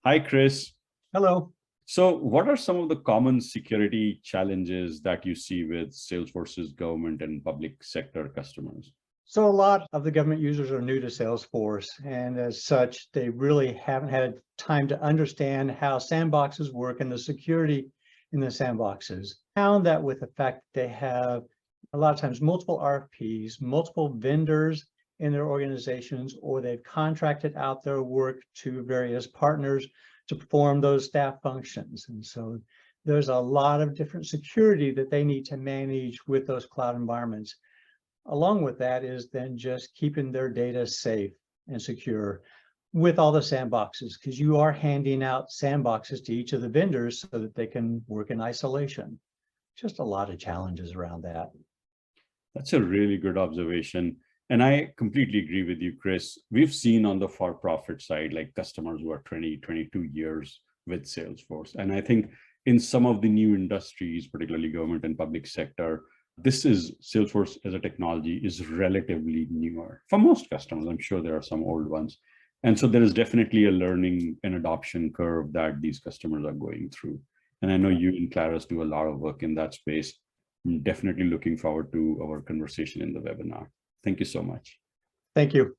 Hi, Chris. Hello. So what are some of the common security challenges that you see with Salesforce's government and public sector customers? So a lot of the government users are new to Salesforce, and as such, they really haven't had time to understand how sandboxes work and the security in the sandboxes. Found that with the fact that they have a lot of times multiple RFPs, multiple vendors in their organizations, or they've contracted out their work to various partners to perform those staff functions. And so there's a lot of different security that they need to manage with those cloud environments. Along with that is then just keeping their data safe and secure with all the sandboxes, because you are handing out sandboxes to each of the vendors so that they can work in isolation. Just a lot of challenges around that. That's a really good observation. And I completely agree with you, Chris. We've seen on the for-profit side, like customers who are 20, 22 years with Salesforce. And I think in some of the new industries, particularly government and public sector, this is Salesforce as a technology is relatively newer for most customers. I'm sure there are some old ones. And so there is definitely a learning and adoption curve that these customers are going through. And I know you and Claris do a lot of work in that space. I'm definitely looking forward to our conversation in the webinar. Thank you so much. Thank you.